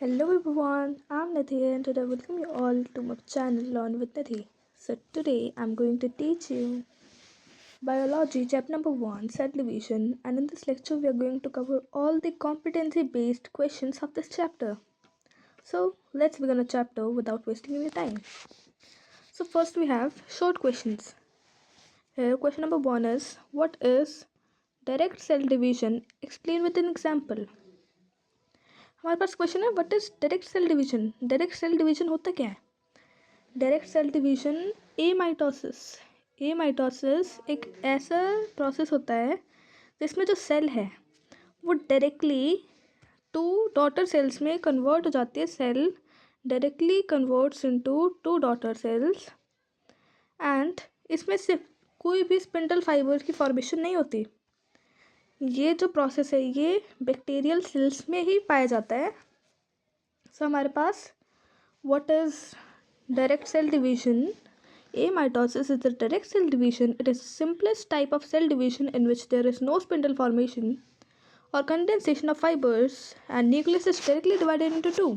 Hello everyone, I'm Nithi and today I welcome you all to my channel Learn with Nithi. So today I'm going to teach you Biology chapter number 1 Cell Division, and in this lecture we are going to cover all the competency based questions of this chapter. So let's begin the chapter without wasting any time. So first we have short questions. Here question number 1 is, what is direct cell division? Explain with an example. हमारे पास question है, what is direct cell division? Direct cell division होता क्या है? Direct cell division amitosis एक ऐसा process होता है जिसमें जो सेल है वो डायरेक्टली टू डॉटर सेल्स में कन्वर्ट हो जाती है. Cell directly converts into two daughter cells and इसमें सिर्फ कोई भी स्पिंडल फाइबर की फॉर्मेशन नहीं होती. ये जो प्रोसेस है ये बैक्टीरियल सेल्स में ही पाया जाता है. सो हमारे पास what is direct cell division? Amitosis is the direct cell division. It is the simplest type of cell division in which there is no spindle formation or condensation of fibers and nucleus is directly divided into two.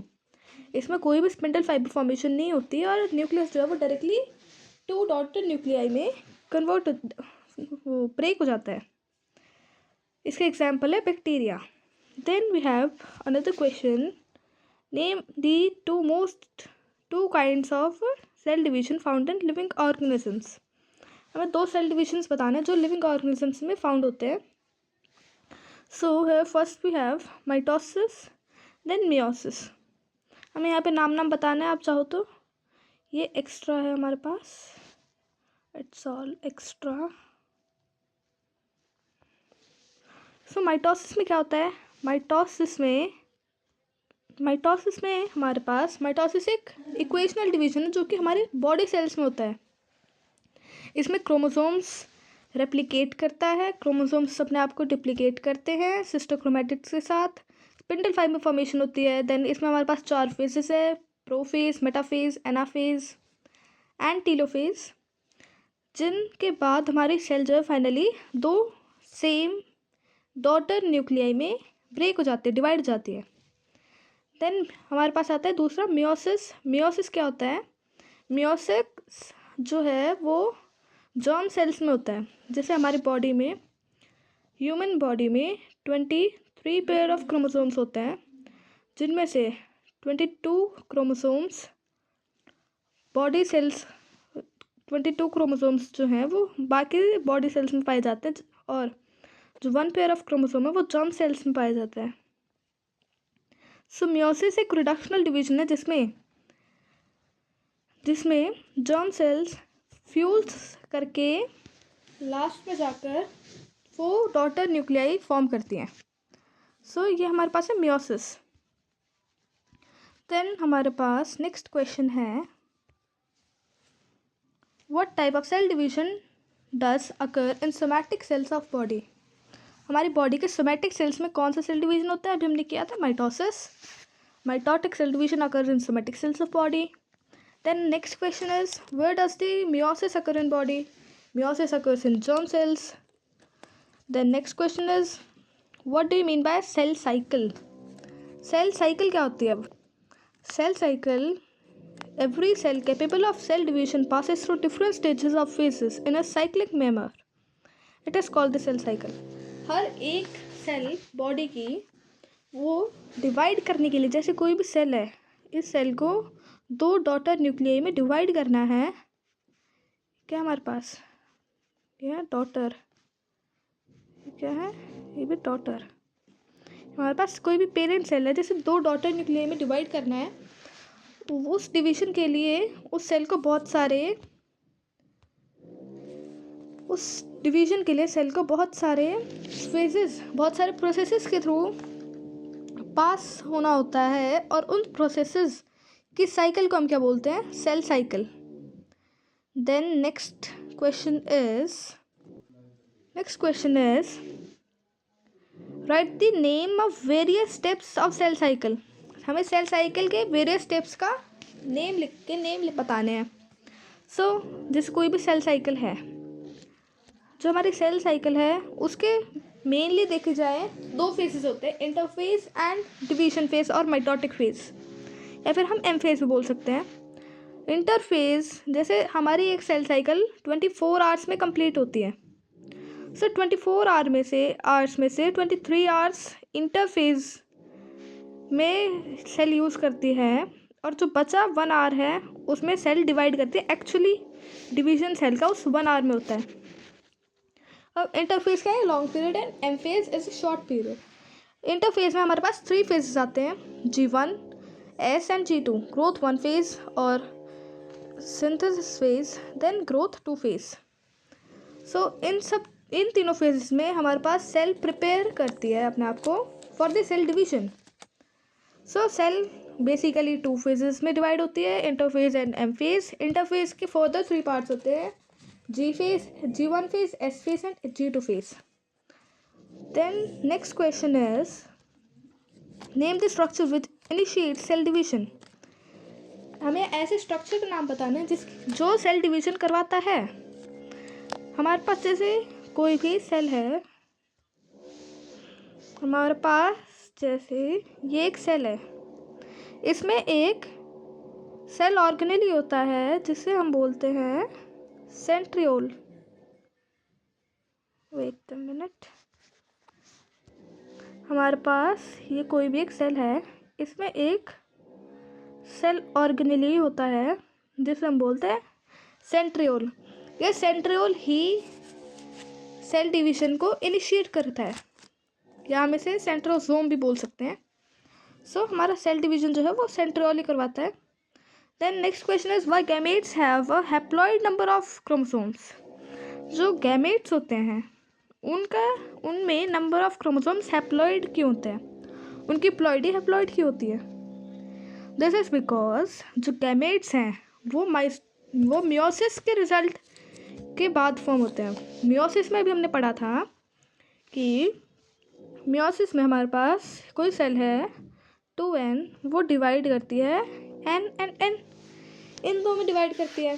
इसमें कोई भी spindle fibre formation नहीं होती और nucleus जो है वो directly two daughter nuclei में कन्वर्ट ब्रेक हो जाता है. इसका एग्जाम्पल है bacteria. Then we have another question, name the two kinds of cell division found in living organisms. हमें दो सेल डिविजन्स बताने हैं जो लिविंग ऑर्गेनिजम्स में फाउंड होते हैं. So first we have mitosis then meiosis. हमें यहाँ पे नाम बताना है, आप चाहो तो. ये एक्स्ट्रा है हमारे पास, it's all extra. So mitosis में क्या होता है? माइटोसिस में हमारे पास माइटोसिस एक इक्वेशनल डिवीजन है जो कि हमारे बॉडी सेल्स में होता है. इसमें क्रोमोसोम्स रेप्लिकेट करता है, क्रोमोसोम्स अपने आप को डिप्लीकेट करते हैं सिस्टोक्रोमैटिक्स के साथ, स्पिंडल फाइबर फॉर्मेशन होती है. देन इसमें हमारे पास 4 फेजेस है, prophase, metaphase, anaphase and telophase, जिनके बाद हमारी सेल जो है फाइनली दो सेम डॉटर न्यूक्लियाई में ब्रेक हो जाती है, डिवाइड हो जाती है. देन हमारे पास आता है दूसरा मियोसिस. मियोसिस क्या होता है? मियोसिस जो है वो जर्म सेल्स में होता है. जैसे हमारी बॉडी में, ह्यूमन बॉडी में 23 पेयर ऑफ क्रोमोसोम्स होते हैं, जिनमें से 22 क्रोमोसोम्स बॉडी सेल्स 22 क्रोमोसोम्स जो हैं वो बाकी बॉडी सेल्स में पाए जाते हैं, और जो 1 पेयर ऑफ क्रोमोसोम है वो जर्म सेल्स में पाया जाता है. सो मियोसिस एक रिडक्शनल डिवीजन है जिसमें जर्म सेल्स फ्यूज करके लास्ट में जाकर वो डॉटर न्यूक्लियाई फॉर्म करती हैं. सो ये हमारे पास है मियोसिस. देन हमारे पास नेक्स्ट क्वेश्चन है, what type of cell division does occur in somatic cells of body? हमारी बॉडी के सोमैटिक सेल्स में कौन सा सेल डिवीजन होता है? अभी हमने किया था mitosis. Mitotic cell division occurs in somatic cells of body. Then next question is, where does the meiosis occur in body? Meiosis occurs in germ cells. Then next question is, what do you mean by cell cycle? Cell cycle क्या होती है? अब cell cycle, every cell capable of cell division passes through different stages of phases in a cyclic manner. It is called the cell cycle. हर एक cell body की वो divide करने के लिए, जैसे कोई भी सेल है, इस सेल को दो डॉटर न्यूक्लियाई में डिवाइड करना है. क्या हमारे पास ये डॉटर, क्या है ये भी डॉटर. हमारे पास कोई भी पेरेंट सेल है, जैसे दो डॉटर न्यूक्लियाई में डिवाइड करना है. उस डिवीजन के लिए उस सेल को बहुत सारे फेजेस, बहुत सारे प्रोसेसेस के थ्रू पास होना होता है, और उन प्रोसेसेस की साइकिल को हम क्या बोलते हैं? Cell cycle. Then next question is write the name of various steps of cell cycle. हमें सेल साइकिल के वेरियस स्टेप्स का नेम बताने हैं. जैसे कोई भी सेल साइकिल है, जो हमारी सेल साइकिल है उसके मेनली देखे जाए दो फेजेस होते हैं, इंटरफेज एंड डिवीजन फेज और माइटोटिक फेज, या फिर हम एम फेज भी बोल सकते हैं। इंटरफेज जैसे हमारी एक सेल साइकिल 24 आवर्स में कंप्लीट होती है। सो 24 आवर्स में से 23 आवर्स इंटरफेज में सेल यूज़ करती है, और जो बचा 1 आवर है उसमें सेल डिवाइड करती है। एक्चुअली डिवीजन सेल का उस 1 आवर में होता है। अब इंटरफेज क्या है, long period, and M phase is short period. Interphase में हमारे पास 3 फेजेस आते हैं, G1, S and G2, growth 1 phase और synthesis phase, then growth 2 phase. So इन तीनों फेजेस में हमारे पास सेल प्रिपेयर करती है अपने आप को for the cell division. So cell basically 2 phases में डिवाइड होती है, interphase and M phase. Interphase के फर्दर 3 पार्ट्स होते हैं, G phase, G1 phase, S phase and G2 phase. Then next question is, name the structure which initiates cell division. हमें ऐसे structure का नाम बताना है जो सेल डिवीजन करवाता है। हमारे पास जैसे कोई भी सेल है, हमारे पास जैसे ये एक सेल है, इसमें एक सेल ऑर्गेनेल होता है जिसे हम बोलते हैं सेंट्रियोल। वेट अ मिनट, हमारे पास ये कोई भी एक सेल है, इसमें एक सेल ऑर्गेनेल होता है जिसे हम बोलते हैं सेंट्रियोल। ये सेंट्रियोल ही सेल डिवीजन को इनिशिएट करता है, या हम इसे सेंट्रोसोम भी बोल सकते हैं। सो हमारा सेल डिवीजन जो है वो सेंट्रियोल ही करवाता है। Then next question is, why gametes have a haploid number of chromosomes. जो गैमेट्स होते हैं उनमें नंबर ऑफ क्रोमोसोम्स हैप्लॉइड क्यों होते हैं, उनकी प्लॉइडी हैप्लॉइड क्यों होती है। दिस इज बिकॉज जो गैमेट्स हैं वो मियोसिस के रिजल्ट के बाद फॉर्म होते हैं। मियोसिस में भी हमने पढ़ा था कि मियोसिस में हमारे पास कोई सेल है 2n, वो डिवाइड करती है n एंड n, इन दो में डिवाइड करती है।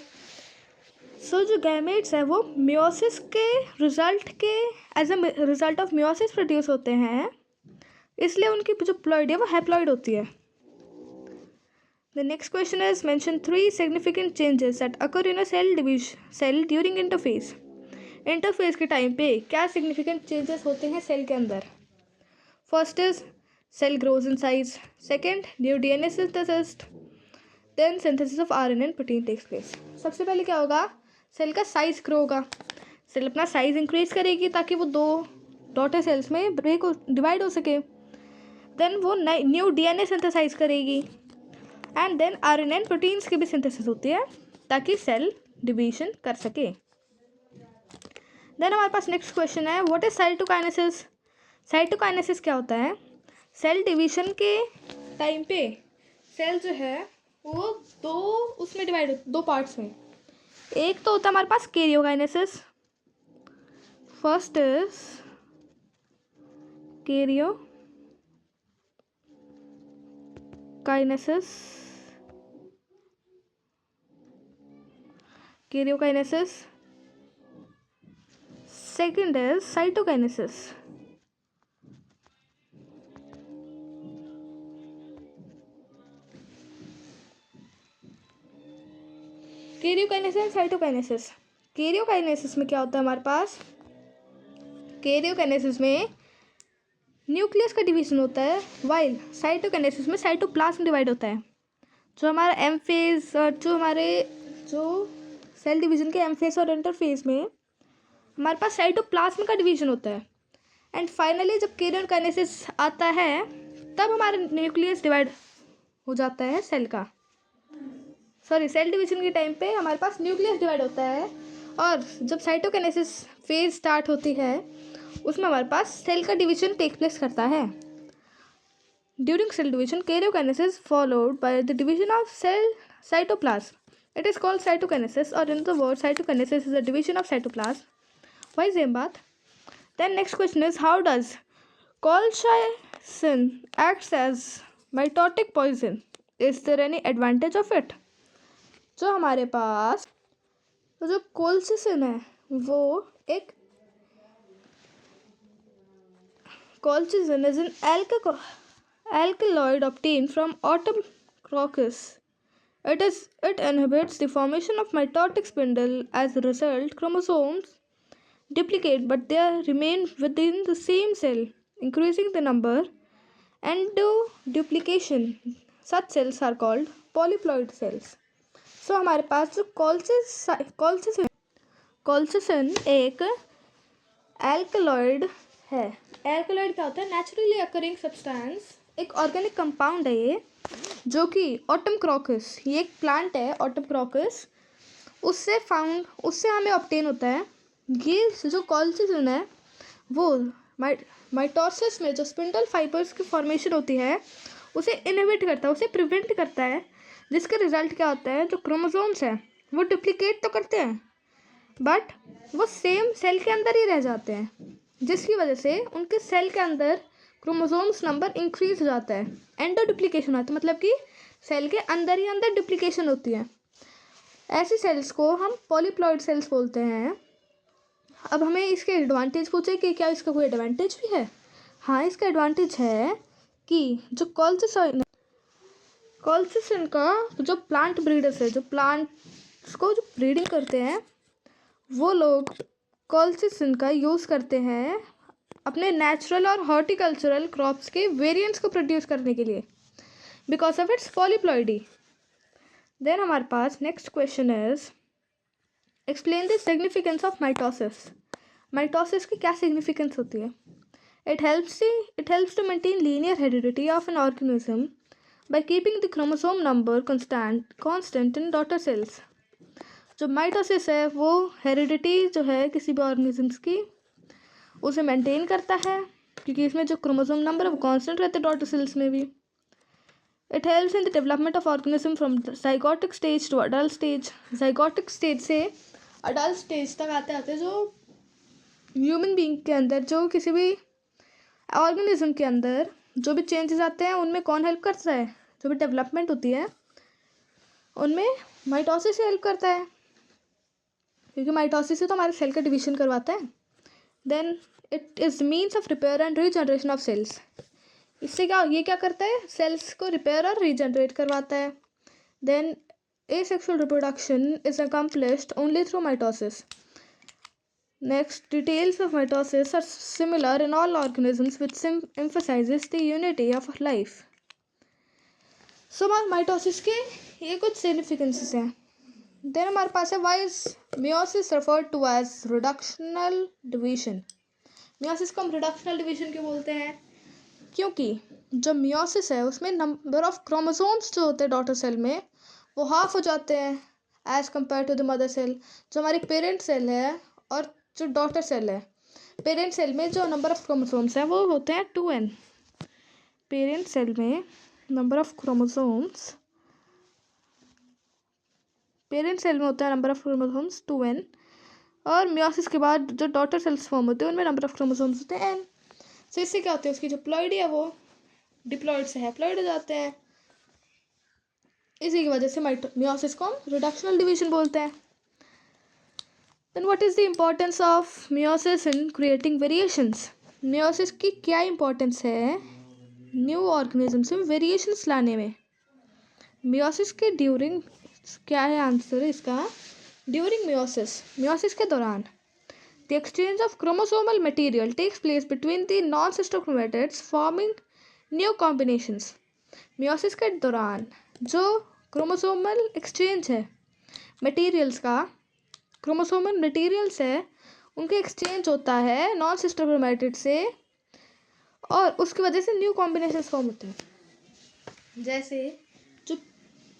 सो जो गैमेट्स है वो मियोसिस के रिजल्ट के as a result of meiosis produce होते हैं, इसलिए उनकी जो प्लॉइड है वो हैप्लॉइड होती है। The next question is, mention 3 significant changes that occur in a cell during interphase. Interphase के टाइम पे क्या सिग्निफिकेंट चेंजेस होते हैं सेल के अंदर। First is cell grows in size, second new DNA synthesis, then synthesis of RNA and protein takes place. सबसे पहले क्या होगा, सेल का साइज ग्रो होगा, सेल अपना साइज इंक्रीज करेगी ताकि वो 2 डॉटर सेल्स में डिवाइड हो सके। देन वो न्यू DNA सिंथेसाइज करेगी, and then RNA and proteins की भी सिंथेसिस होती है ताकि सेल डिवीजन कर सके। देन हमारे पास नेक्स्ट क्वेश्चन है, व्हाट इज साइटोकाइनेसिस। साइटोकाइनेसिस क्या होता है, सेल डिवीजन के टाइम पे सेल जो है वो उसमें डिवाइड होता है 2 पार्ट्स में। एक तो होता है हमारे पास karyokinesis, first is karyokinesis, second is cytokinesis. Karyokinesis and cytokinesis. Karyokinesis में क्या होता है हमारे पास, कैरियोकाइनेसिस में न्यूक्लियस का डिवीजन होता है, वाइल साइटोकाइनेसिस में साइटोप्लाज्म डिवाइड होता है। जो हमारा एम फेज और जो सेल डिवीजन के एम फेज और इंटरफेज में हमारे पास साइटोप्लाज्म का डिवीजन होता है। एंड फाइनली जब कैरियोकाइनेसिस आता है तब हमारा न्यूक्लियस डिवाइड हो जाता है सेल डिवीजन के टाइम पे हमारे पास न्यूक्लियस डिवाइड होता है, और जब साइटोकाइनेसिस फेज स्टार्ट होती है उसमें हमारे पास सेल का डिवीजन टेक प्लेस करता है। During cell division karyokinesis followed by the division of cell cytoplasm, it is called cytokinesis, और in the word cytokinesis is the division of cytoplasm. वही सेम बात। Then next question is, how does colchicine acts as mitotic poison, is there any advantage of it। जो हमारे पास जो colchicine है वो एक colchicine is an alkaloid obtained from autumn crocus. It inhibits the formation of mitotic spindle. As a result, chromosomes duplicate but they remain within the same cell, increasing the number. Endoduplication. Such cells are called polyploid cells. So हमारे पास जो colchicine एक alkaloid है. Alkaloid क्या होता है? Naturally occurring substance, एक organic compound है ये, जो कि ऑटम क्रॉकस, ये एक प्लांट है ऑटम क्रॉकस, उससे हमें ऑब्टेन होता है. ये जो कॉल्चिसिन है वो माइटोसिस में जो स्पिंडल फाइबर्स की फॉर्मेशन होती है उसे इनहिबिट करता है, उसे प्रिवेंट करता है, जिसके रिजल्ट क्या होता है? जो क्रोमोसोम्स हैं वो डुप्लीकेट तो करते हैं बट वो सेम सेल के अंदर ही रह जाते हैं, जिसकी वजह से उनके सेल के अंदर क्रोमोसोम्स नंबर इंक्रीज हो जाता है. एंडोडुप्लीकेशन होता है, मतलब कि सेल के अंदर ही अंदर डुप्लीकेशन होती है. ऐसी सेल्स को हम पॉलीप्लॉइड सेल्स बोलते हैं. अब हमें इसके एडवांटेज पूछे कि क्या इसका कोई एडवांटेज भी है? हाँ, इसका एडवांटेज है कि जो कॉल्चिसिन का जो प्लांट ब्रीडर्स है, जो प्लांट्स को जो ब्रीडिंग करते हैं, वो लोग कॉल्चिसिन का यूज़ करते हैं अपने नेचुरल और हॉर्टिकल्चरल क्रॉप्स के वेरिएंट्स को प्रोड्यूस करने के लिए, because of its polyploidy. Then हमारे पास next question is explain the significance of mitosis. Mitosis की क्या सिग्निफिकेंस होती है? It helps to maintain linear heredity of an organism by keeping the chromosome number constant in daughter cells. जो mitosis है वो heredity जो है किसी भी ऑर्गेनिजम्स की उसे मेंटेन करता है, क्योंकि इसमें जो क्रोमोसोम नंबर है वो कांस्टेंट रहते हैं डॉटर सेल्स में भी. It helps in the development of organism from zygotic stage to adult stage. Zygotic stage से अडल्ट स्टेज तक आते आते जो ह्यूमन बीइंग के अंदर, जो किसी भी ऑर्गेनिज्म के अंदर जो भी चेंजेस आते हैं उनमें कौन हेल्प करता है? जो भी डेवलपमेंट होती है उनमें माइटोसिस से हेल्प करता है, क्योंकि माइटोसिस से तो हमारे सेल का डिवीजन करवाता है. Then it is means of repair and regeneration of cells. इससे क्या करता है? सेल्स को रिपेयर और रीजनरेट करवाता है. Then asexual reproduction is accomplished only through mitosis. Next, details of mitosis are similar in all organisms, which emphasizes the unity of life. So mitosis के ये कुछ significances हैं. Then हमारे पास है why is meiosis referred to as reductional division. meiosis को हम reductional division क्यों बोलते हैं? क्योंकि जो meiosis है उसमें number of chromosomes जो होते हैं डॉटर सेल में वो हाफ हो जाते हैं as compare to the mother cell. जो हमारी पेरेंट सेल है और जो डॉटर सेल है, पेरेंट सेल में जो नंबर ऑफ क्रोमोसोम्स हैं वो होते हैं 2n. पेरेंट सेल में number of chromosomes, parent cell में होता है नंबर ऑफ क्रोमोसोम्स 2n, और मियोसिस के बाद जो डॉटर सेल्स फॉर्म होते हैं उनमें नंबर ऑफ क्रोमोसोम्स होते हैं n. सो इससे क्या होता है? उसकी जो प्लॉइडी है वो डिप्लॉइड से हैप्लॉइड हो जाते हैं. इसी की वजह से मियोसिस को हम रिडक्शनल डिवीजन बोलते हैं. Then what is the importance of meiosis in creating variations. Meiosis की क्या इम्पोर्टेंस है न्यू ऑर्गेनिजम्स में वेरिएशंस लाने में? मियोसिस के ड्यूरिंग क्या है आंसर इसका? ड्यूरिंग मियोसिस के दौरान the exchange of chromosomal material takes place between the non sister chromatids forming new combinations. Meiosis के दौरान जो क्रोमोसोमल एक्सचेंज है मटेरियल्स का, क्रोमोसोमल मटेरियल्स है उनके एक्सचेंज होता है नॉन सिस्टर क्रोमेटिड से, और उसकी वजह से न्यू कॉम्बिनेशंस फॉर्म होते हैं. जैसे जो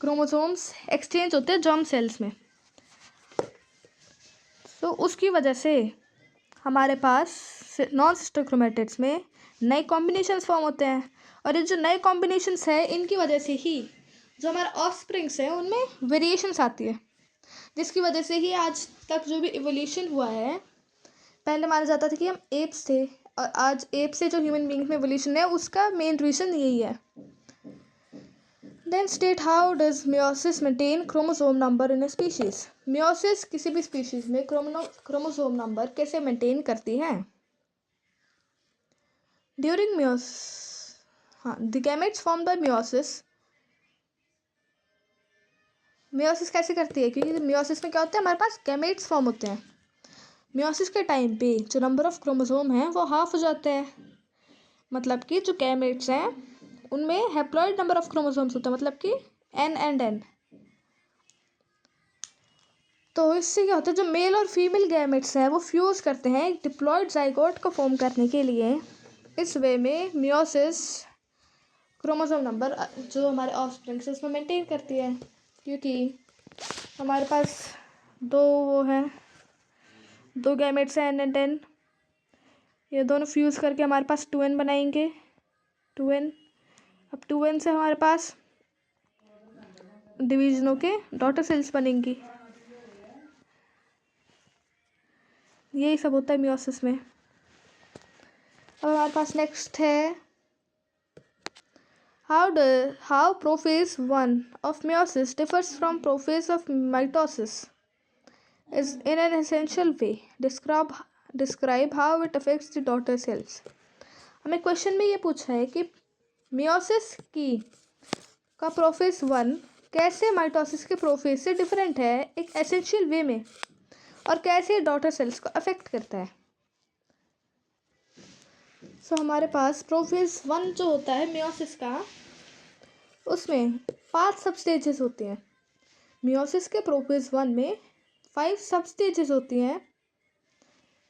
क्रोमोसोम्स एक्सचेंज होते हैं जर्म सेल्स में, तो उसकी वजह से हमारे पास नॉन सिस्टर क्रोमेटिड्स में नए कॉम्बिनेशंस फॉर्म होते हैं. और ये जो नए कॉम्बिनेशंस है इनकी वजह से ही जो हमारा ऑफस्प्रिंग्स है उनमें वेरिएशंस आती है, जिसकी वजह से ही आज तक जो भी इवोल्यूशन हुआ है, पहले माना जाता था कि हम एप्स थे और आज एप से जो ह्यूमन बीइंग में इवोल्यूशन है उसका मेन रीज़न यही है. Then state how does meiosis maintain chromosome number in a species. Meiosis किसी भी स्पीशीज़ में क्रोमोसोम नंबर कैसे मेंटेन करती है? ड्यूरिंग हाँ, the gametes form by meiosis. Meiosis कैसे करती है, क्योंकि मियोसिस में क्या होता है, हमारे पास गैमेट्स फॉर्म होते हैं। मियोसिस के टाइम पे जो नंबर ऑफ क्रोमोसोम हैं वो हाफ हो जाते हैं, मतलब कि जो गैमेट्स हैं उनमें हैप्लॉइड नंबर ऑफ क्रोमोसोम्स होता है, मतलब कि n एंड n। तो इससे क्या होता है, जो मेल और फीमेल गैमेट्स हैं वो फ्यूज करते हैं एक डिप्लॉइड जाइगोट को फॉर्म करने के लिए। इस वे में मियोसिस क्रोमोसोम नंबर जो हमारे ऑफस्प्रिंग्स है उसमें मेंटेन करती है, क्योंकि हमारे पास वो दो गैमेट्स हैं n एंड n। ये दोनों फ्यूज़ करके हमारे पास 2n बनाएंगे, 2n। अब 2n से हमारे पास डिवीजनों के डॉटर सेल्स बनेंगी। यही सब होता है मियोसिस में। अब हमारे पास नेक्स्ट है how prophase 1 of meiosis differs from prophase of mitosis is in an essential way. Describe how it affects the daughter cells. हमें क्वेश्चन में ये पूछा है कि मियोसिस का प्रोफेज 1 कैसे माइटोसिस के प्रोफेज से डिफरेंट है एक एसेंशियल वे में, और कैसे डॉटर सेल्स को अफेक्ट करता है। हमारे पास प्रोफेज 1 जो होता है मियोसिस का, उसमें 5 सब स्टेजेस होती हैं। मियोसिस के प्रोफेज 1 में 5 सब स्टेजेस होती हैं,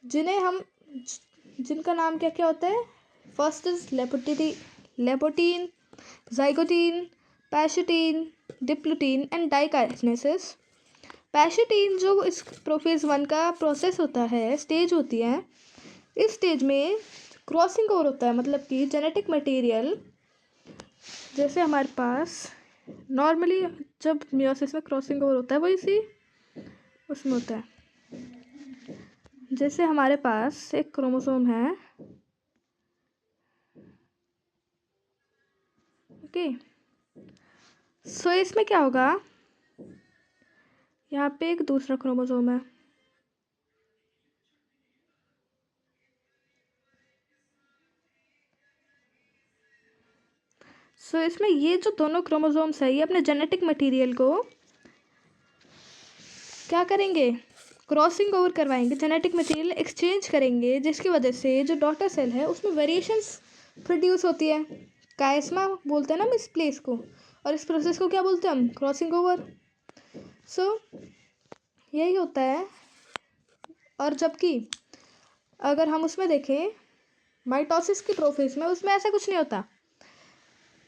जिनका नाम क्या क्या होता है। First is leptotene, zygotene, pachytene, diplotene and diakinesis. Pachytene जो इस प्रोफेज 1 का प्रोसेस होता है, स्टेज होती है, इस स्टेज में क्रॉसिंग ओवर होता है, मतलब कि जेनेटिक मटेरियल, जैसे हमारे पास नॉर्मली जब मियोसिस में क्रॉसिंग ओवर होता है वो इसी उसमें होता है। जैसे हमारे पास एक क्रोमोसोम है, ओके। इसमें क्या होगा, यहाँ पे एक दूसरा क्रोमोसोम है, इसमें ये जो दोनों क्रोमोसोम्स है ये अपने जेनेटिक मटेरियल को क्या करेंगे, क्रॉसिंग ओवर करवाएंगे, जेनेटिक मटेरियल एक्सचेंज करेंगे, जिसकी वजह से जो डॉटर सेल है उसमें वेरिएशंस प्रोड्यूस होती है। कायस्मा बोलते हैं ना हम इस प्लेस को, और इस प्रोसेस को क्या बोलते हैं हम, क्रॉसिंग ओवर। यही होता है। और जबकि अगर हम उसमें देखें माइटोसिस की प्रोसेस में, उसमें ऐसा कुछ नहीं होता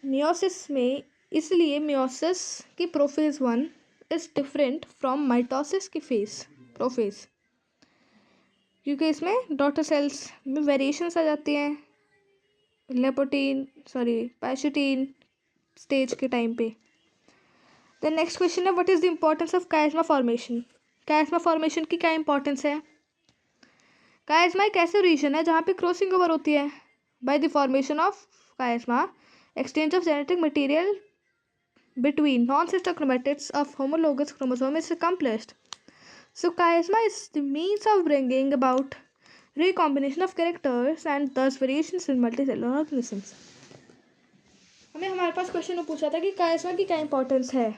मियोसिस में। इसलिए मियोसिस की prophase 1 is different from mitosis की प्रोफेज, क्योंकि इसमें डॉटर सेल्स में वेरिएशंस आ जाती हैं पैशोटीन स्टेज के टाइम पे। द नेक्स्ट क्वेश्चन है what is the importance of chiasma formation. Chiasma formation की क्या इंपॉर्टेंस है। कायस्मा एक ऐसा रीजन है जहाँ पे क्रॉसिंग ओवर होती है। By the formation of chiasma exchange of genetic material between non-sister chromatids of homologous chromosome is accomplished. So chiasma is the means of bringing about recombination of characters and thus variations in multicellular organisms. हमारे पास question में पूछा था कि कायस्मा की क्या importance है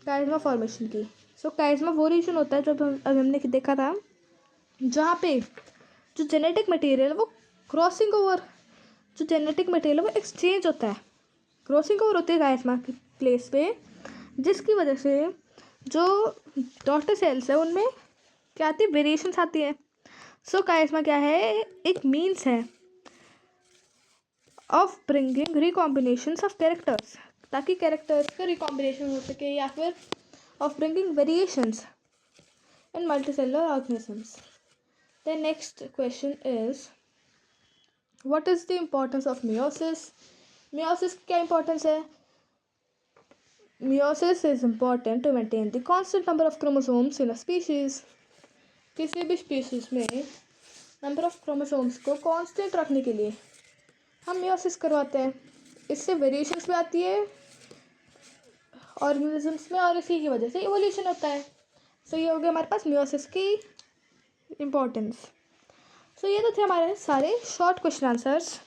कायस्मा formation की। कायस्मा वो रीजन होता है जो हमने देखा था जहाँ पे जो जेनेटिक मटेरियल वो क्रॉसिंग ओवर, जो जेनेटिक मटेरियल वो एक्सचेंज होता है, क्रॉसिंग ओवर होती है कायस्मा की प्लेस पे, जिसकी वजह से जो डॉटर सेल्स है उनमें क्या आती है, वेरिएशंस आती है। कायस्मा क्या है, एक मीन्स है of bringing recombinations of characters, ताकि कैरेक्टर्स का रिकॉम्बिनेशन हो सके, या फिर of bringing variations in multicellular organisms. The next question is what is the importance of meiosis. Meiosis की क्या इंपॉर्टेंस है। Meiosis is important to maintain the constant number of chromosomes in a species. किसी भी species में number of chromosomes को constant रखने के लिए हम मियोसिस करवाते हैं। इससे वेरिएशंस भी आती है ऑर्गेनिजम्स में, और इसी की वजह से इवोल्यूशन होता है। ये हो गया हमारे पास मियोसिस की इम्पोर्टेंस। ये तो थे हमारे सारे शॉर्ट क्वेश्चन आंसर्स।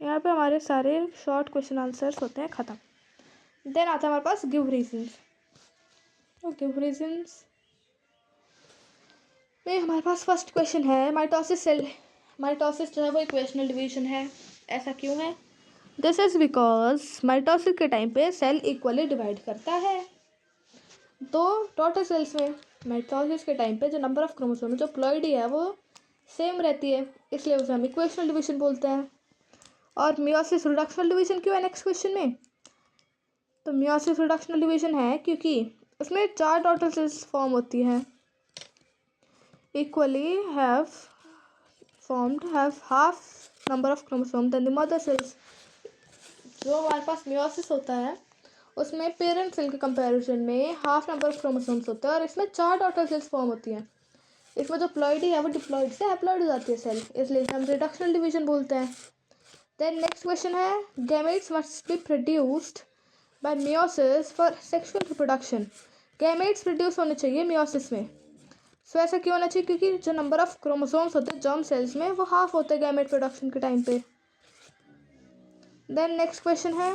यहाँ पे हमारे सारे शॉर्ट क्वेश्चन आंसर्स होते हैं ख़त्म। देन आता है हमारे पास गिव रीजंस। तो गिव रीजंस में हमारे पास फर्स्ट क्वेश्चन है माइटोसिस सेल, माइटोसिस जो है वो इक्वेशनल डिवीजन है। ऐसा क्यों है? दिस इज बिकॉज माइटोसिस के टाइम पे सेल इक्वली डिवाइड करता है। तो डॉटर सेल्स में माइटोसिस के टाइम पे जो नंबर ऑफ क्रोमोसोम जो प्लॉइडी है वो सेम रहती है, इसलिए उसे हम इक्वेशनल डिवीजन बोलते हैं। और मियोसिस रिडक्शनल डिवीजन क्यों है नेक्स्ट क्वेश्चन में? तो मियोसिस रिडक्शनल डिवीजन है क्योंकि उसमें 4 डॉटर सेल्स फॉर्म होती हैं, equally have half number of chromosome than the mother cells। जो हमारे पास मियोसिस होता है उसमें पेरेंट सेल के कंपैरिजन में हाफ नंबर ऑफ क्रोमोसोम्स होते हैं और इसमें 4 डॉटर सेल्स फॉर्म होती हैं। इसमें जो प्लॉइडी है वो डिप्लॉइड से हैप्लॉइड हो जाती है सेल, इसलिए हम रिडक्शनल डिवीजन बोलते हैं। देन नेक्स्ट क्वेश्चन है gametes must be produced by meiosis for sexual reproduction. Gametes produce होने चाहिए मियोसिस में। सो ऐसा क्यों होना चाहिए? क्योंकि जो नंबर ऑफ क्रोमोसोम्स होते हैं जर्म सेल्स में वो हाफ होते हैं गैमेट प्रोडक्शन के टाइम पे। देन नेक्स्ट क्वेश्चन है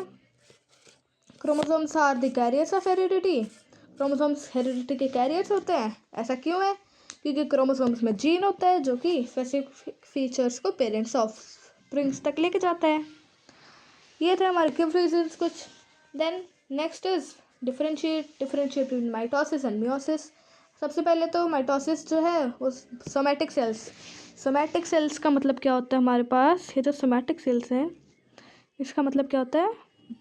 chromosomes are the carriers of heredity. Chromosomes heredity के कैरियर्स होते हैं। ऐसा क्यों है? क्योंकि क्रोमोसोम्स में जीन होता है जो कि स्पेसिफिक फीचर्स को पेरेंट्स ऑफ स्प्रिंग्स तक लेके जाता है। ये थे हमारे गिव रीजंस कुछ। Then next is differentiate between mitosis and meiosis. सबसे पहले तो माइटोसिस जो है वो सोमैटिक सेल्स का मतलब क्या होता है हमारे पास? ये जो सोमैटिक सेल्स हैं इसका मतलब क्या होता है?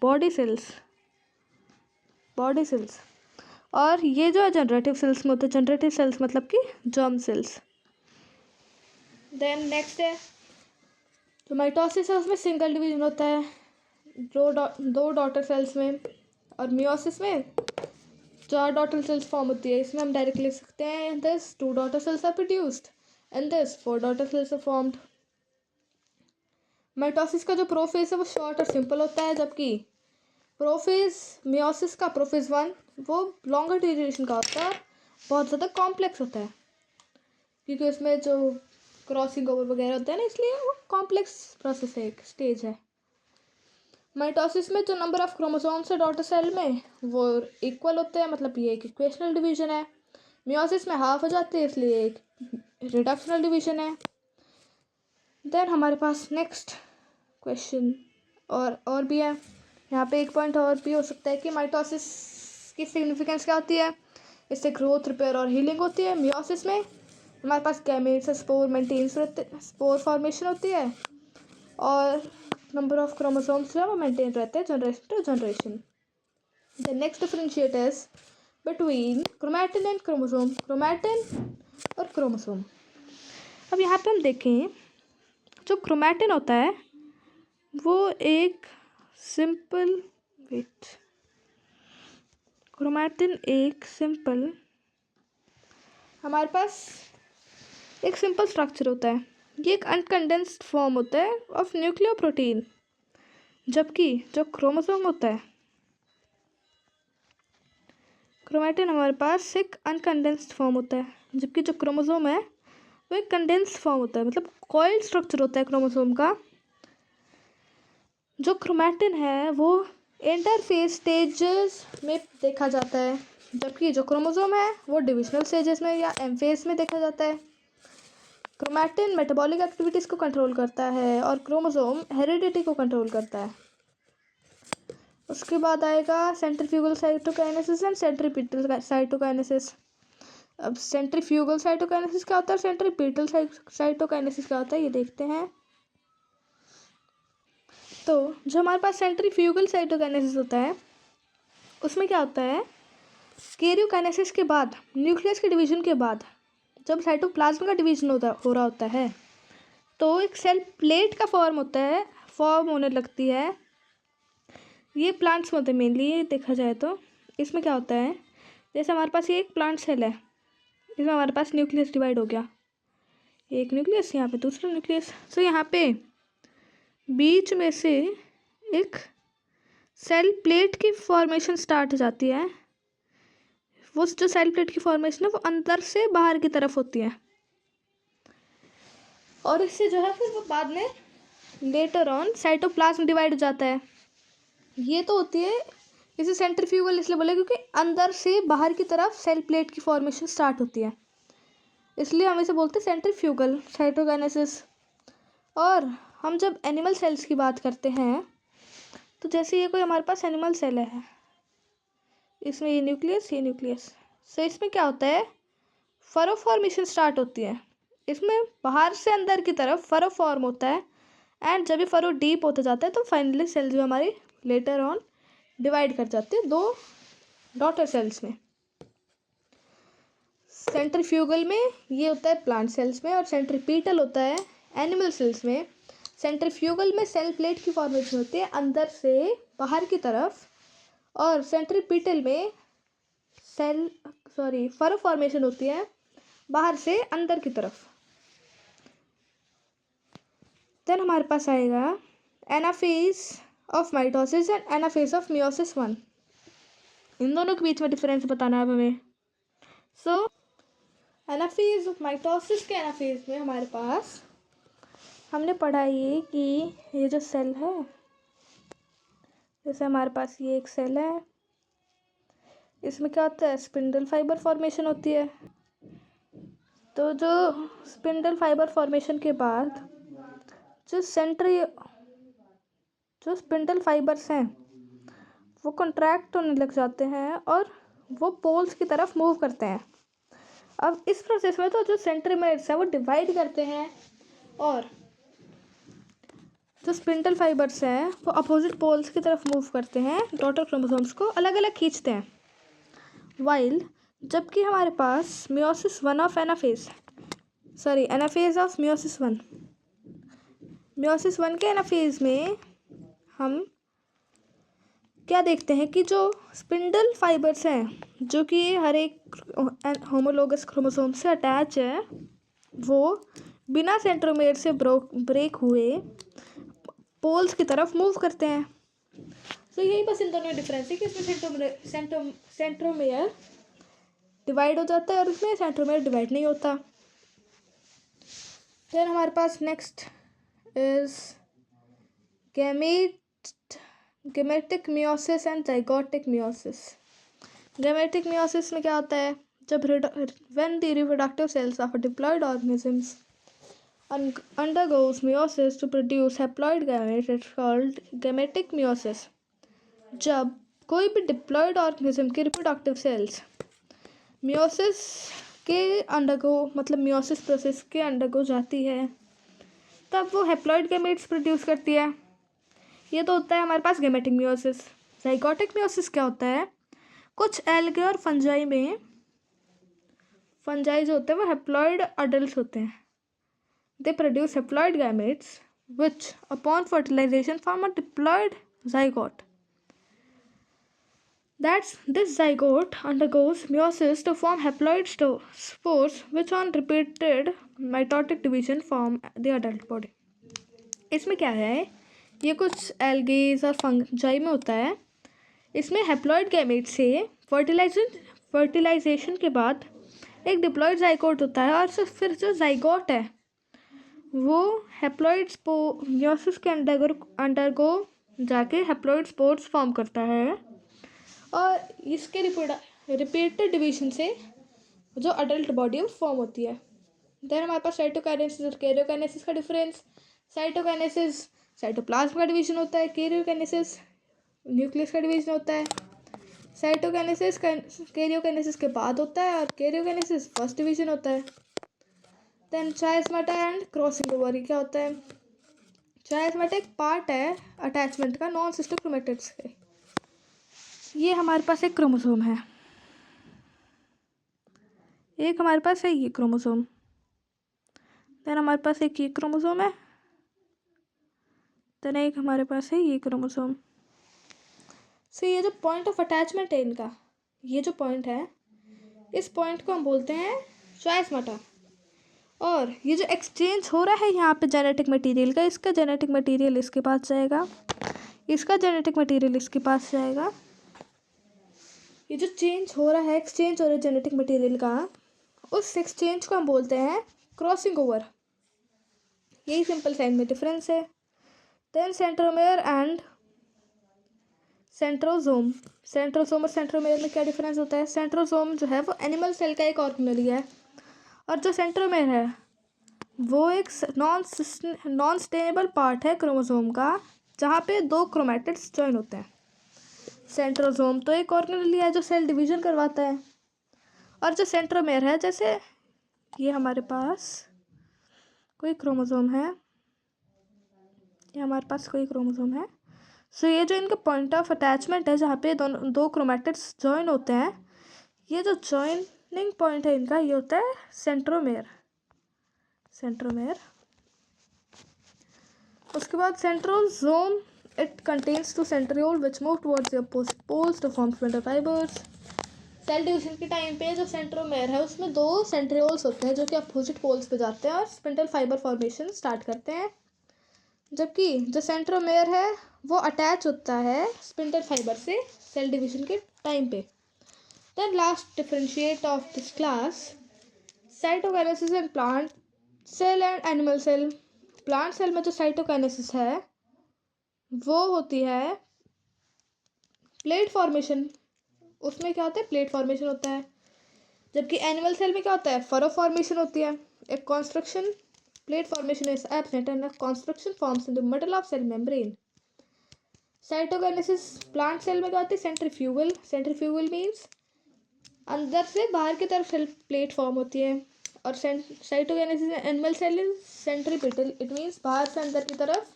Body cells. और ये जो है जनरेटिव सेल्स में होते हैं। जनरेटिव सेल्स मतलब कि जर्म सेल्स। देन नेक्स्ट है जो माइटोसिस है उसमें सिंगल डिवीजन होता है दो डॉटर सेल्स में, और मियोसिस में 4 डॉटर सेल्स फॉर्म होती है। इसमें हम डायरेक्ट लिख सकते हैं this 2 daughter cells are produced and this 4 daughter cells are formed. Mitosis का जो प्रोफेज है वो शॉर्ट और सिंपल होता है, जबकि मियोसिस का प्रोफेज 1 वो लॉन्गर ड्यूरेशन का होता है, बहुत ज़्यादा कॉम्प्लेक्स होता है क्योंकि उसमें जो क्रॉसिंग ओवर वगैरह होता है ना, इसलिए वो कॉम्प्लेक्स प्रोसेस है, एक स्टेज है। माइटोसिस में जो नंबर ऑफ क्रोमोसोम्स है डॉटर सेल में वो इक्वल होते हैं, मतलब ये एक इक्वेशनल डिवीजन है। मियोसिस में हाफ हो जाती है, इसलिए एक रिडक्शनल डिवीजन है। देन हमारे पास नेक्स्ट क्वेश्चन और भी है। यहाँ पे एक पॉइंट और भी हो सकता है कि माइटोसिस की सिग्निफिकेंस क्या होती है? इससे ग्रोथ, रिपेयर और हीलिंग होती है। मियोसिस में हमारे पास गैमेट्स स्पोर फॉर्मेशन होती है और नंबर ऑफ क्रोमोसोम्स जो है वो मेंटेन रहते हैं generation to generation. The next differentiate is between chromatin and chromosome. Chromatin और क्रोमोसोम। अब यहाँ पे हम देखें जो क्रोमैटिन होता है वो एक सिंपल हमारे पास एक सिंपल स्ट्रक्चर होता है। ये एक अनकंडेंस्ड फॉर्म होता है ऑफ न्यूक्लियोप्रोटीन, जबकि जो क्रोमोसोम होता है क्रोमैटिन हमारे पास एक अनकंडेंस्ड फॉर्म होता है, जबकि जो क्रोमोसोम है वो एक कंडेंस्ड फॉर्म होता है, मतलब कॉइल्ड स्ट्रक्चर होता है क्रोमोसोम का। जो क्रोमैटिन है वो इंटरफेज स्टेजेस में देखा जाता है, जबकि जो क्रोमोसोम है वो डिविजनल स्टेजेस में या एमफेज में देखा जाता है। क्रोमैटिन मेटाबॉलिक एक्टिविटीज़ को कंट्रोल करता है और क्रोमोसोम हेरिडिटी को कंट्रोल करता है। उसके बाद आएगा centrifugal cytokinesis and centripetal cytokinesis. अब सेंट्रीफ्यूगल साइटोकाइनेसिस क्या होता है, सेंट्रीपिटल साइटोकाइनेसिस क्या होता है, ये देखते हैं। तो जो हमारे पास सेंट्रीफ्यूगल साइटोकाइनेसिस होता है उसमें क्या होता है, कैरियोकाइनेसिस के बाद, न्यूक्लियस के डिवीजन के बाद जब साइटोप्लाज्म का डिवीजन हो रहा होता है तो एक सेल प्लेट का फॉर्म होने लगती है। ये प्लांट्स में होते हैं मेनली देखा जाए तो। इसमें क्या होता है, जैसे हमारे पास ये एक प्लांट सेल है, इसमें हमारे पास न्यूक्लियस डिवाइड हो गया, एक न्यूक्लियस यहाँ पे दूसरा न्यूक्लियस। तो यहाँ पे बीच में से एक सेल प्लेट की फॉर्मेशन स्टार्ट हो जाती है। वो जो सेल प्लेट की फॉर्मेशन है वो अंदर से बाहर की तरफ होती है और इससे जो है फिर वो बाद में लेटर ऑन साइटोप्लाज्म डिवाइड हो जाता है। ये तो होती है, इसे सेंट्रीफ्यूगल इसलिए बोले क्योंकि अंदर से बाहर की तरफ सेल प्लेट की फॉर्मेशन स्टार्ट होती है, इसलिए हम इसे बोलते हैं सेंट्रीफ्यूगल साइटोकाइनेसिस। और हम जब एनिमल सेल्स की बात करते हैं तो जैसे ये कोई हमारे पास एनिमल सेल है, इसमें ये न्यूक्लियस, सो इसमें क्या होता है, फरो फॉर्मेशन स्टार्ट होती है। इसमें बाहर से अंदर की तरफ फरो फॉर्म होता है, एंड जब ये फरो डीप होता जाता है तो फाइनली सेल जो हमारी लेटर ऑन डिवाइड कर जाते हैं दो डॉटर सेल्स में। सेंट्रीफ्यूगल में ये होता है प्लांट सेल्स में, और सेंट्रीपीटल होता है एनिमल सेल्स में। सेंट्रीफ्यूगल में सेल प्लेट की फॉर्मेशन होती है अंदर से बाहर की तरफ, और सेंट्रीपीटल में फरो फॉर्मेशन होती है बाहर से अंदर की तरफ। देन हमारे पास आएगा anaphase of mitosis and anaphase of meiosis 1। इन दोनों के बीच में डिफरेंस बताना है अब हमें। सो एनाफेज ऑफ माइटोसिस के एनाफेज में हमारे पास हमने पढ़ा ये कि ये जो सेल है, जैसे हमारे पास ये एक सेल है, इसमें क्या होता है, स्पिंडल फाइबर फॉर्मेशन होती है। तो जो स्पिंडल फाइबर फॉर्मेशन के बाद जो स्पिंडल फाइबर्स हैं वो कॉन्ट्रैक्ट होने लग जाते हैं और वो पोल्स की तरफ मूव करते हैं। अब इस प्रोसेस में तो जो सेंट्रोमेयर्स हैं वो डिवाइड करते हैं, और जो स्पिंडल फाइबर्स हैं वो अपोजिट पोल्स की तरफ मूव करते हैं, डॉटर क्रोमोसोम्स को अलग अलग खींचते हैं। वाइल जबकि हमारे पास एनाफेज ऑफ मियोसिस 1 के एनाफेज में हम क्या देखते हैं कि जो स्पिंडल फाइबर्स हैं जो कि हर एक होमोलोगस क्रोमोसोम से अटैच है, वो बिना सेंट्रोमेयर से ब्रेक हुए पोल्स की तरफ मूव करते हैं। तो यही बस इन दोनों में डिफरेंस है कि इसमें सेंट्रोमेयर डिवाइड हो जाता है और इसमें सेंट्रोमेयर डिवाइड नहीं होता। फिर हमारे पास next is gametic meiosis and zygotic meiosis. Gametic meiosis में क्या होता है, जब when the reproductive cells of a diploid organisms undergoes meiosis to produce haploid gametes, it's called gametic meiosis। जब कोई भी डिप्लॉयड ऑर्गेनिज्म की रिप्रोडक्टिव सेल्स मियोसिस के मियोसिस प्रोसेस के अंडरगो जाती है, तब वो हैप्लॉइड गैमेट्स प्रोड्यूस करती है। ये तो होता है हमारे पास गैमेटिक मियोसिस। ज़ाइगोटिक मियोसिस क्या होता है, कुछ एल्गे और फंजाई में, फंजाई जो होते हैं वो हैप्लॉइड अडल्ट होते हैं, they produce haploid gametes which upon fertilization form a diploid zygote। This zygote undergoes meiosis to form haploid spores which on repeated mitotic division form the adult body। इसमें क्या है, ये कुछ एल्गेज और फंजाई में होता है। इसमें हैप्लॉइड गैमेट से फर्टिलाइजेशन के बाद एक डिप्लॉयड ज़ाइगोट होता है, और फिर जो ज़ाइगोट है वो हैप्लॉइड मियोसिस के अंडरगो जाके हैप्लॉइड स्पोर्स फॉर्म करता है, और इसके रिपीटेड डिवीजन से जो अडल्ट बॉडी फॉर्म होती है। देन हमारे पास साइटोकाइनेसिस और कैरियोकाइनेसिस का डिफरेंस। साइटोकाइनेसिस साइटोप्लाज्म का डिवीजन होता है, कैरियोकाइनेसिस न्यूक्लियस का डिवीजन होता है। साइटोकाइनेसिस कैरियोकाइनेसिस के बाद होता है, और कैरियोकाइनेसिस फर्स्ट डिवीजन होता है। देन चायस्माटा एंड क्रॉसिंग ओवर क्या होता है, चायस्माटा एक पार्ट है अटैचमेंट का नॉन सिस्टर क्रोमैटिड्स के। ये हमारे पास एक क्रोमोसोम है, एक हमारे पास है ये क्रोमोसोम, देन हमारे पास एक ये क्रोमोसोम है, देन एक हमारे पास है ये क्रोमोसोम। सो ये जो पॉइंट ऑफ अटैचमेंट है इनका, ये जो पॉइंट है, इस पॉइंट को हम बोलते हैं चायस्माटा। और ये जो एक्सचेंज हो रहा है यहाँ पे जेनेटिक मटेरियल का, इसका जेनेटिक मटेरियल इसके पास जाएगा, इसका जेनेटिक मटेरियल इसके पास जाएगा। ये जो चेंज हो रहा है, एक्सचेंज हो रहा है जेनेटिक मटेरियल का, उस एक्सचेंज को हम बोलते हैं क्रॉसिंग ओवर। यही सिंपल साइन में डिफरेंस है। Then centromere and centrosome. Centrosome और सेंट्रोमेयर में क्या डिफरेंस होता है? सेंट्रोसोम जो है वो एनिमल सेल का एक ऑर्गेनेली है, और जो सेंट्रोमेयर है वो एक नॉन स्टेबल पार्ट है क्रोमोसोम का, जहाँ पे दो क्रोमैटिड्स जॉइन होते हैं। सेंट्रोसोम तो एक ऑर्गेनेली है जो सेल डिवीजन करवाता है, और जो सेंट्रोमेयर है, जैसे ये हमारे पास कोई क्रोमोसोम है, ये हमारे पास कोई क्रोमोसोम है, सो ये जो इनका पॉइंट ऑफ अटैचमेंट है जहाँ पे दोनों दो क्रोमैटिड्स जॉइन होते हैं, ये जो जॉइनिंग पॉइंट है इनका, ये होता है सेंट्रोमेयर। उसके बाद centrosome, it contains two centriole which move towards the opposite poles to form spindle fibres. Cell division के टाइम पे जो सेंट्रोमेयर है उसमें दो सेंट्रियोल्स होते हैं जो कि अपोजिट पोल्स पे जाते हैं और स्पिंडल फाइबर फॉर्मेशन स्टार्ट करते हैं, जबकि जो सेंट्रोमेयर है वो अटैच होता है स्पिंडल फाइबर से सेल डिवीजन के टाइम पे। Then last differentiate of this class, cytokinesis in plant cell and animal cell. Plant cell में जो साइटोकाइनेसिस है वो होती है प्लेट फॉर्मेशन, उसमें क्या होता है? प्लेट फॉर्मेशन होता है। जबकि एनिमल सेल में क्या होता है? फरो फॉर्मेशन होती है। एक construction, plate formation is absent and construction forms in the middle of cell membrane. Cytokinesis plant cell में क्या होती है? सेंट्रीफ्यूगल। सेंट्रीफ्यूगल मीन्स अंदर से बाहर की तरफ सेल प्लेट फॉर्म होती है, और cytokinesis animal cell is centripetal, it means बाहर से अंदर की तरफ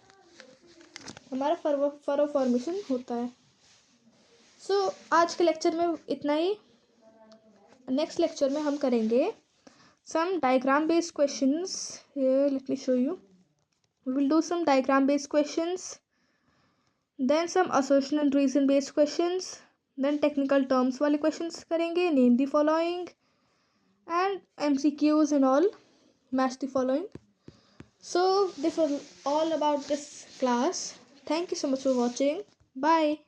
हमारा फरो फॉर्मेशन होता है। सो आज के लेक्चर में इतना ही। नेक्स्ट लेक्चर में हम करेंगे some diagram based questions. Let me show you, we will do some diagram based questions, then some assertion and reason based questions, then technical terms वाले क्वेश्चंस करेंगे, name the following and MCQs and all, match the following. So this was all about this class. Thank you so much for watching. Bye.